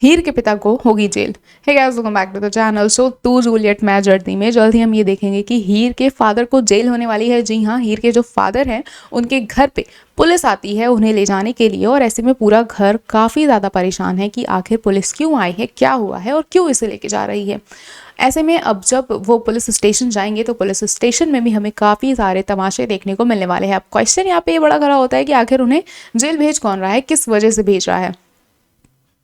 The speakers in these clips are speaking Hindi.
हीर के पिता को होगी जेल। Hey guys, welcome back to the channel. So टू जूलियट मैच जर्नी में जल्द ही हम ये देखेंगे कि हीर के फादर को जेल होने वाली है। जी हाँ, हीर के जो फादर हैं उनके घर पे पुलिस आती है उन्हें ले जाने के लिए, और ऐसे में पूरा घर काफ़ी ज़्यादा परेशान है कि आखिर पुलिस क्यों आई है, क्या हुआ है और क्यों इसे लेके जा रही है। ऐसे में अब जब वो पुलिस स्टेशन जाएंगे तो पुलिस स्टेशन में भी हमें काफ़ी सारे तमाशे देखने को मिलने वाले हैं। अब क्वेश्चन यहाँ पे ये बड़ा खड़ा होता है कि आखिर उन्हें जेल भेज कौन रहा है, किस वजह से भेज रहा है।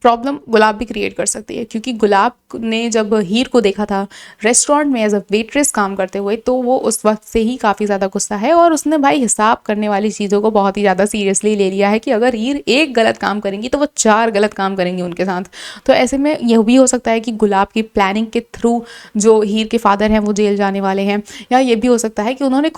प्रॉब्लम गुलाब भी क्रिएट कर सकती है, क्योंकि गुलाब ने जब हीर को देखा था रेस्टोरेंट में एज अ वेट्रेस काम करते हुए, तो वो उस वक्त से ही काफ़ी ज़्यादा गुस्सा है और उसने भाई हिसाब करने वाली चीज़ों को बहुत ही ज़्यादा सीरियसली ले लिया है कि अगर हीर एक गलत काम करेंगी तो वो 4 गलत काम करेंगी उनके साथ। तो ऐसे में यह भी हो सकता है कि गुलाब की प्लानिंग के थ्रू जो हीर के फादर हैं वो जेल जाने वाले हैं, या ये भी हो सकता है कि उन्होंने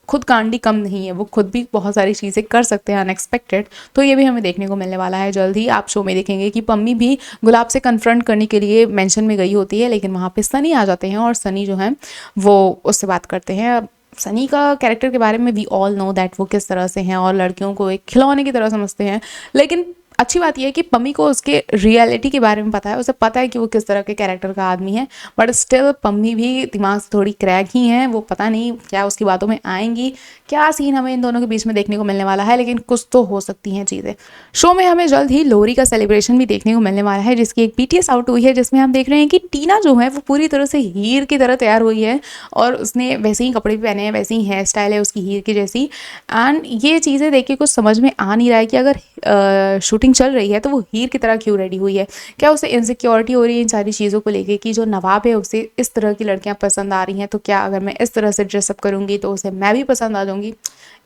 खुद कांडी कम नहीं है, वो खुद भी बहुत सारी चीज़ें कर सकते हैं अनएक्सपेक्टेड। तो ये भी हमें देखने को मिलने वाला है जल्द ही। आप शो में देखेंगे कि पम्मी भी गुलाब से कन्फ्रंट करने के लिए मेंशन में गई होती है, लेकिन वहाँ पे सनी आ जाते हैं और सनी जो है वो उससे बात करते हैं। सनी का कैरेक्टर के बारे में वी ऑल नो दैट वो किस तरह से हैं और लड़कियों को एक खिलौने की तरह समझते हैं, लेकिन अच्छी बात यह है कि पम्मी को उसके रियलिटी के बारे में पता है, उसे पता है कि वो किस तरह के कैरेक्टर का आदमी है, बट स्टिल पम्मी भी दिमाग से थोड़ी क्रैक ही है। वो पता नहीं क्या उसकी बातों में आएंगी, क्या सीन हमें इन दोनों के बीच में देखने को मिलने वाला है, लेकिन कुछ तो हो सकती हैं चीज़ें। शो में हमें जल्द ही लोहरी का सेलिब्रेशन भी देखने को मिलने वाला है, जिसकी एक BTS आउट हुई है, जिसमें हम देख रहे हैं कि टीना जो है वो पूरी तरह से हीर की तरह तैयार हुई है और उसने वैसे ही कपड़े भी पहने हैं, वैसी ही हेयर स्टाइल है उसकी हीर की जैसी। एंड ये चीज़ें देख के कुछ समझ में आ नहीं रहा है कि अगर शूटिंग चल रही है तो वो हीर की तरह क्यों रेडी हुई है। क्या उसे इनसिक्योरिटी हो रही है इन सारी चीज़ों को लेके कि जो नवाब है उसे इस तरह की लड़कियां पसंद आ रही हैं, तो क्या अगर मैं इस तरह से ड्रेसअप करूंगी तो उसे मैं भी पसंद आ जाऊंगी।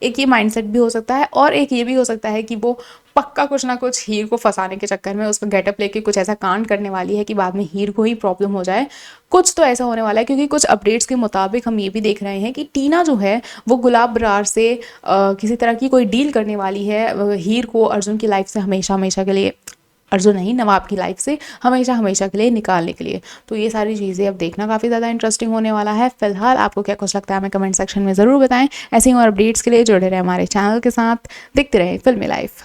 एक ये माइंडसेट भी हो सकता है, और एक ये भी हो सकता है कि वो पक्का कुछ ना कुछ हीर को फंसाने के चक्कर में उसका गेटअप लेके कुछ ऐसा कांड करने वाली है कि बाद में हीर को ही प्रॉब्लम हो जाए। कुछ तो ऐसा होने वाला है, क्योंकि कुछ अपडेट्स के मुताबिक हम ये भी देख रहे हैं कि टीना जो है वो गुलाब बरार से किसी तरह की कोई डील करने वाली है हीर को अर्जुन की लाइफ से हमेशा हमेशा के लिए, अर्जुन नहीं नवाब की लाइफ से हमेशा हमेशा के लिए निकालने के लिए। तो ये सारी चीज़ें अब देखना काफ़ी ज़्यादा इंटरेस्टिंग होने वाला है। फिलहाल आपको क्या कुछ लगता है हमें कमेंट सेक्शन में ज़रूर बताएं। ऐसे ही और अपडेट्स के लिए जुड़े रहे हमारे चैनल के साथ, देखते रहें फिल्मी लाइफ।